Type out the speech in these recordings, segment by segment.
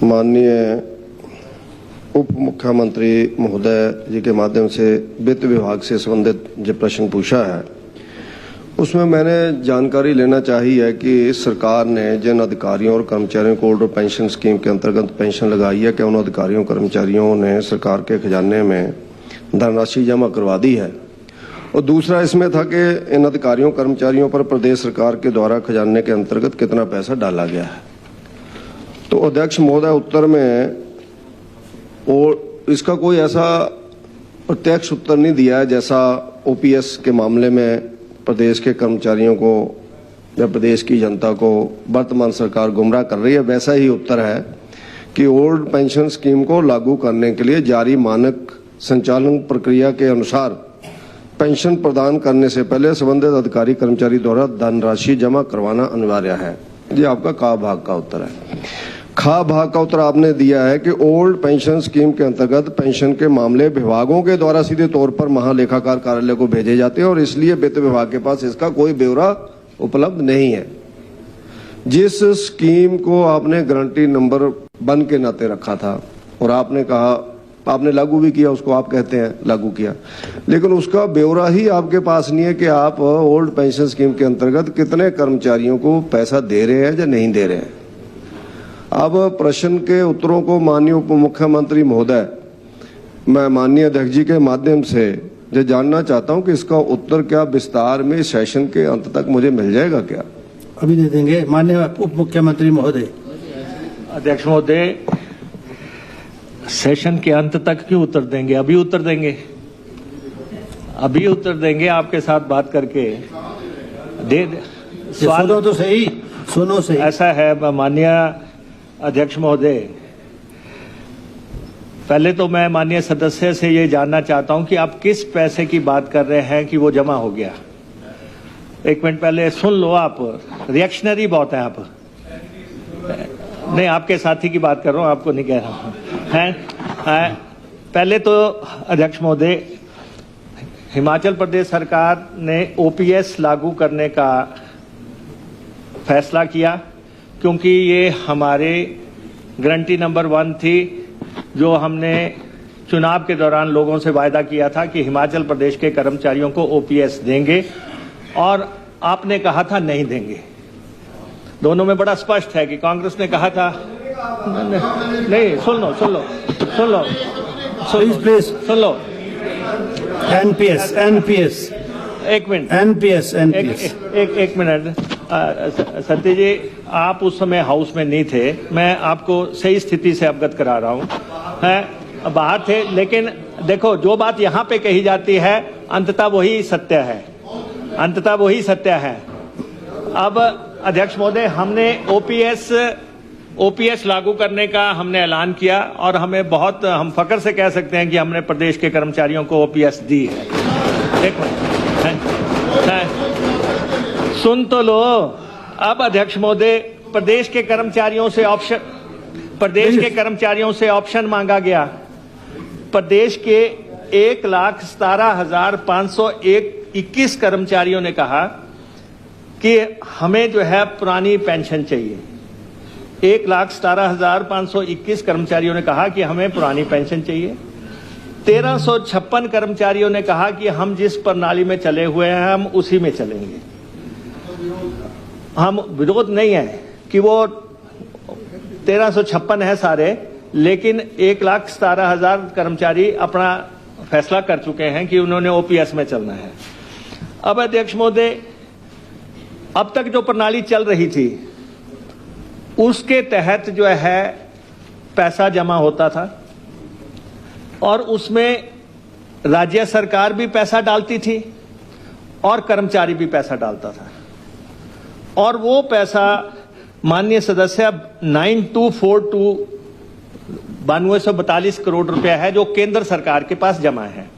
माननीय उप मुख्यमंत्री महोदय जी के माध्यम से वित्त विभाग से संबंधित जो प्रश्न पूछा है उसमें मैंने जानकारी लेना चाहिए है कि सरकार ने जिन अधिकारियों और कर्मचारियों को ओल्ड पेंशन स्कीम के अंतर्गत पेंशन लगाई है, क्या उन अधिकारियों कर्मचारियों ने सरकार के खजाने में धनराशि जमा करवा दी है। और दूसरा इसमें था कि इन अधिकारियों कर्मचारियों पर प्रदेश सरकार के द्वारा खजाने के अंतर्गत कितना पैसा डाला गया है। तो अध्यक्ष महोदय उत्तर में और इसका कोई ऐसा प्रत्यक्ष उत्तर नहीं दिया है जैसा ओपीएस के मामले में प्रदेश के कर्मचारियों को या प्रदेश की जनता को वर्तमान सरकार गुमराह कर रही है। वैसा ही उत्तर है कि ओल्ड पेंशन स्कीम को लागू करने के लिए जारी मानक संचालन प्रक्रिया के अनुसार पेंशन प्रदान करने से पहले संबंधित अधिकारी कर्मचारी द्वारा धनराशि जमा करवाना अनिवार्य है। ये आपका ख भाग का उत्तर है। ख भाग का उत्तर आपने दिया है कि ओल्ड पेंशन स्कीम के अंतर्गत पेंशन के मामले विभागों के द्वारा सीधे तौर पर महालेखाकार कार्यालय को भेजे जाते हैं और इसलिए वित्त विभाग के पास इसका कोई ब्यौरा उपलब्ध नहीं है। जिस स्कीम को आपने गारंटी नंबर 1 के नाते रखा था और आपने कहा आपने लागू भी किया, उसको आप कहते हैं लागू किया, लेकिन उसका ब्यौरा ही आपके पास नहीं है कि आप ओल्ड पेंशन स्कीम के अंतर्गत कितने कर्मचारियों को पैसा दे रहे हैं या नहीं दे रहे हैं। अब प्रश्न के उत्तरों को माननीय उप मुख्यमंत्री महोदय मैं माननीय अध्यक्ष जी के माध्यम से जो जानना चाहता हूं कि इसका उत्तर क्या विस्तार में सेशन के अंत तक मुझे मिल जाएगा क्या? अभी दे देंगे माननीय उप मुख्यमंत्री महोदय। अध्यक्ष महोदय, सेशन के अंत तक क्यों उत्तर देंगे? अभी उत्तर देंगे, अभी उत्तर देंगे आपके साथ बात करके। सुनो तो सही, सुनो सही। ऐसा है माननीय अध्यक्ष महोदय, पहले तो मैं माननीय सदस्य से ये जानना चाहता हूं कि आप किस पैसे की बात कर रहे हैं कि वो जमा हो गया। एक मिनट पहले सुन लो, आप रिएक्शनरी बहुत हैं आप। नहीं, आपके साथी की बात कर रहा हूं, आपको नहीं कह रहा हूं। है पहले तो अध्यक्ष महोदय, हिमाचल प्रदेश सरकार ने ओपीएस लागू करने का फैसला किया क्योंकि ये हमारे गारंटी नंबर 1 थी जो हमने चुनाव के दौरान लोगों से वायदा किया था कि हिमाचल प्रदेश के कर्मचारियों को ओपीएस देंगे और आपने कहा था नहीं देंगे। दोनों में बड़ा स्पष्ट है कि कांग्रेस ने कहा था नहीं। सुन लो सुन लो सुन लो प्लीज सुन लो। एनपीएस एक मिनट, एनपीएस एक मिनट सत्य जी, आप उस समय हाउस में नहीं थे, मैं आपको सही स्थिति से अवगत करा रहा हूं। बाहर थे, लेकिन देखो जो बात यहाँ पे कही जाती है अंततः वही सत्य है, अंततः वही सत्य है। अब अध्यक्ष महोदय, हमने ओपीएस लागू करने का हमने ऐलान किया और हमें बहुत हम फख्र से कह सकते हैं कि हमने प्रदेश के कर्मचारियों को ओपीएस दी है। देखो सुन तो लो। अब अध्यक्ष महोदय, प्रदेश के कर्मचारियों से ऑप्शन मांगा गया। प्रदेश के 1,17,521 कर्मचारियों ने कहा कि हमें जो है पुरानी पेंशन चाहिए। 1,17,521 कर्मचारियों ने कहा कि हमें पुरानी पेंशन चाहिए। 1,356 कर्मचारियों ने कहा कि हम जिस प्रणाली में चले हुए हैं हम उसी में चलेंगे। हम विरोध नहीं है कि वो 1,356 है सारे, लेकिन 1,17,000 कर्मचारी अपना फैसला कर चुके हैं कि उन्होंने ओपीएस में चलना है। अब अध्यक्ष महोदय, अब तक जो प्रणाली चल रही थी उसके तहत जो है पैसा जमा होता था और उसमें राज्य सरकार भी पैसा डालती थी और कर्मचारी भी पैसा डालता था और वो पैसा माननीय सदस्य 9242 करोड़ रुपया है जो केंद्र सरकार के पास जमा है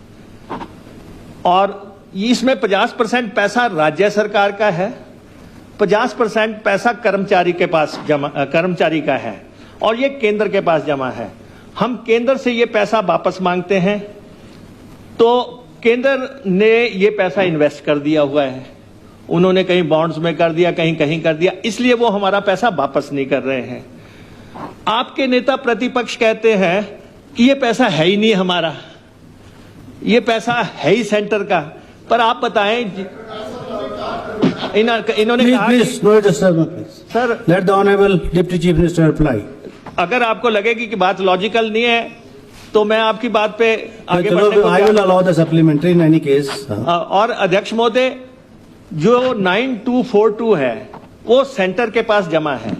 और इसमें 50% पैसा राज्य सरकार का है, 50% पैसा कर्मचारी के पास कर्मचारी का है और ये केंद्र के पास जमा है। हम केंद्र से ये पैसा वापस मांगते हैं तो केंद्र ने ये पैसा इन्वेस्ट कर दिया हुआ है, उन्होंने कहीं बॉन्ड्स में कर दिया, कहीं कहीं कर दिया, इसलिए वो हमारा पैसा वापस नहीं कर रहे हैं। आपके नेता प्रतिपक्ष कहते हैं कि ये पैसा है ही नहीं हमारा, ये पैसा है ही सेंटर का। पर आप बताएं, इन्होंने Please, कहा please, no disturbance, please. Sir, Let the honorable Deputy Chief Minister reply. अगर आपको लगेगी कि बात लॉजिकल नहीं है तो मैं आपकी बात पे आगे चलो, बढ़ने को I will allow the supplementary in any case. और अध्यक्ष महोदय, जो 9242 है वो सेंटर के पास जमा है।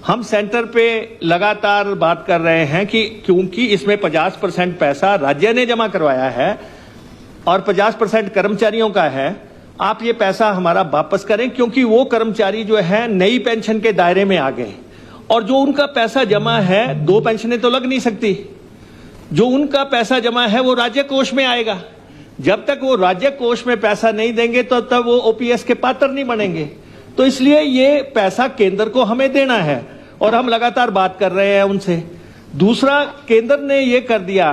हम सेंटर पे लगातार बात कर रहे हैं कि क्योंकि इसमें 50% पैसा राज्य ने जमा करवाया है और 50% कर्मचारियों का है, आप ये पैसा हमारा वापस करें, क्योंकि वो कर्मचारी जो है नई पेंशन के दायरे में आ गए और जो उनका पैसा जमा है, 2 पेंशनें तो लग नहीं सकती, जो उनका पैसा जमा है वो राज्य कोष में आएगा। जब तक वो राज्य कोष में पैसा नहीं देंगे तो तब वो ओपीएस के पात्र नहीं बनेंगे। तो इसलिए ये पैसा केंद्र को हमें देना है और हम लगातार बात कर रहे हैं उनसे। दूसरा, केंद्र ने ये कर दिया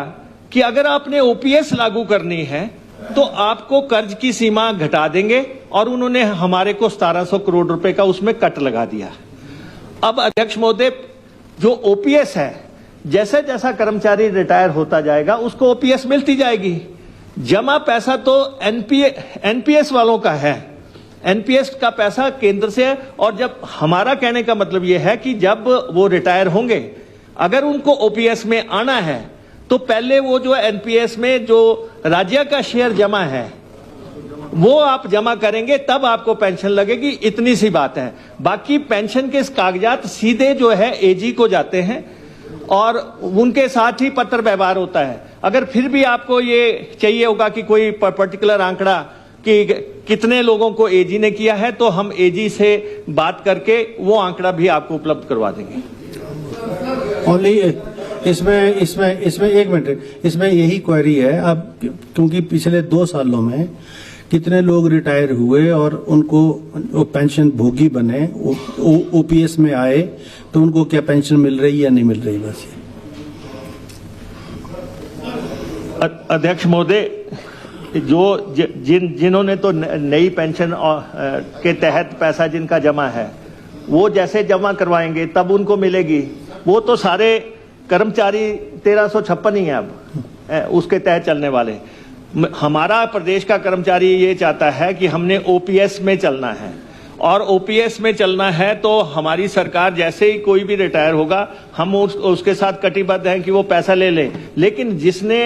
कि अगर आपने ओपीएस लागू करनी है तो आपको कर्ज की सीमा घटा देंगे और उन्होंने हमारे को 1700 करोड़ रुपए का उसमें कट लगा दिया। अब अध्यक्ष महोदय, जो ओपीएस है, जैसे जैसा कर्मचारी रिटायर होता जाएगा उसको ओपीएस मिलती जाएगी। जमा पैसा तो एनपीएस वालों का है, एनपीएस का पैसा केंद्र से है। और जब हमारा कहने का मतलब यह है कि जब वो रिटायर होंगे, अगर उनको ओपीएस में आना है तो पहले वो जो एनपीएस में जो राज्य का शेयर जमा है वो आप जमा करेंगे, तब आपको पेंशन लगेगी। इतनी सी बात है। बाकी पेंशन के कागजात सीधे जो है एजी को जाते हैं और उनके साथ ही पत्र व्यवहार होता है। अगर फिर भी आपको ये चाहिए होगा कि कोई पर्टिकुलर आंकड़ा कि कितने लोगों को एजी ने किया है, तो हम एजी से बात करके वो आंकड़ा भी आपको उपलब्ध करवा देंगे। ओनली इसमें एक मिनट, इसमें यही क्वेरी है अब, क्योंकि पिछले 2 सालों में कितने लोग रिटायर हुए और उनको वो पेंशन भोगी बने, ओपीएस में आए, तो उनको क्या पेंशन मिल रही या नहीं मिल रही? बस अध्यक्ष महोदय, जो जिन्होंने तो नई पेंशन के तहत पैसा जिनका जमा है वो जैसे जमा करवाएंगे तब उनको मिलेगी। वो तो सारे कर्मचारी 1356 ही हैं अब उसके तहत चलने वाले। हमारा प्रदेश का कर्मचारी ये चाहता है कि हमने ओपीएस में चलना है और ओपीएस में चलना है तो हमारी सरकार जैसे ही कोई भी रिटायर होगा हम उसके साथ कटिबद्ध हैं कि वो पैसा ले ले। लेकिन जिसने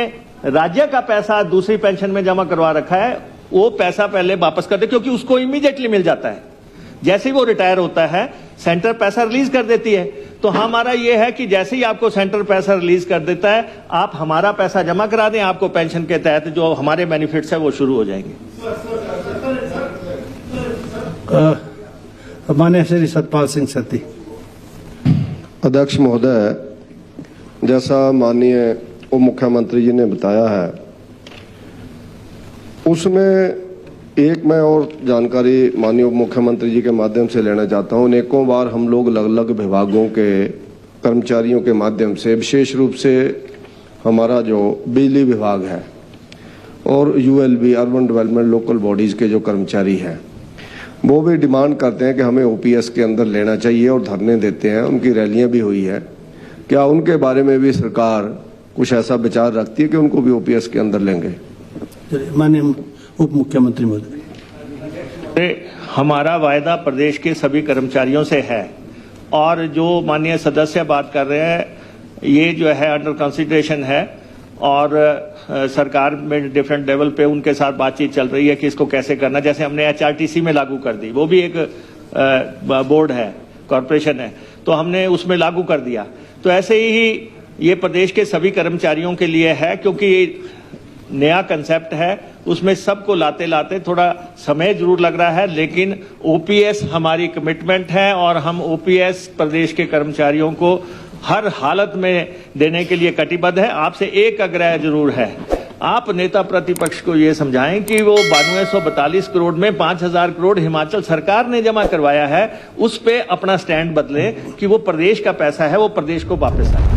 राज्य का पैसा दूसरी पेंशन में जमा करवा रखा है वो पैसा पहले वापस कर दे, क्योंकि उसको इमीडिएटली मिल जाता है। जैसे ही वो रिटायर होता है सेंटर पैसा रिलीज कर देती है। तो हमारा ये है कि जैसे ही आपको सेंटर पैसा रिलीज कर देता है, आप हमारा पैसा जमा करा दें, आपको पेंशन के तहत जो हमारे बेनिफिट्स है वो शुरू हो जाएंगे। माननीय श्री सतपाल सिंह सत्ती। अध्यक्ष महोदय, जैसा माननीय उप मुख्यमंत्री जी ने बताया है, उसमें एक मैं और जानकारी माननीय उप मुख्यमंत्री जी के माध्यम से लेना चाहता हूं। अनेकों बार हम लोग अलग अलग विभागों के कर्मचारियों के माध्यम से, विशेष रूप से हमारा जो बिजली विभाग है और ULB, urban development local bodies के जो कर्मचारी हैं, वो भी डिमांड करते हैं कि हमें ओपीएस के अंदर लेना चाहिए और धरने देते हैं। उनकी रैलियां भी हुई है। क्या उनके बारे में भी सरकार कुछ ऐसा विचार रखती है कि उनको भी ओपीएस के अंदर लेंगे? माननीय उप मुख्यमंत्री महोदय, हमारा वायदा प्रदेश के सभी कर्मचारियों से है और जो माननीय सदस्य बात कर रहे हैं ये जो है अंडर कंसिडरेशन है और सरकार में डिफरेंट लेवल पे उनके साथ बातचीत चल रही है कि इसको कैसे करना। जैसे हमने एचआरटीसी में लागू कर दी, वो भी एक बोर्ड है, कॉरपोरेशन है, तो हमने उसमें लागू कर दिया। तो ऐसे ही ये प्रदेश के सभी कर्मचारियों के लिए है, क्योंकि नया कंसेप्ट है, उसमें सबको लाते लाते थोड़ा समय जरूर लग रहा है, लेकिन ओपीएस हमारी कमिटमेंट है और हम ओपीएस प्रदेश के कर्मचारियों को हर हालत में देने के लिए कटिबद्ध है। आपसे एक आग्रह जरूर है, आप नेता प्रतिपक्ष को ये समझाएं कि वो 9242 करोड़ में 5000 करोड़ हिमाचल सरकार ने जमा करवाया है, उस पे अपना स्टैंड बदलें कि वो प्रदेश का पैसा है, वो प्रदेश को वापस आए।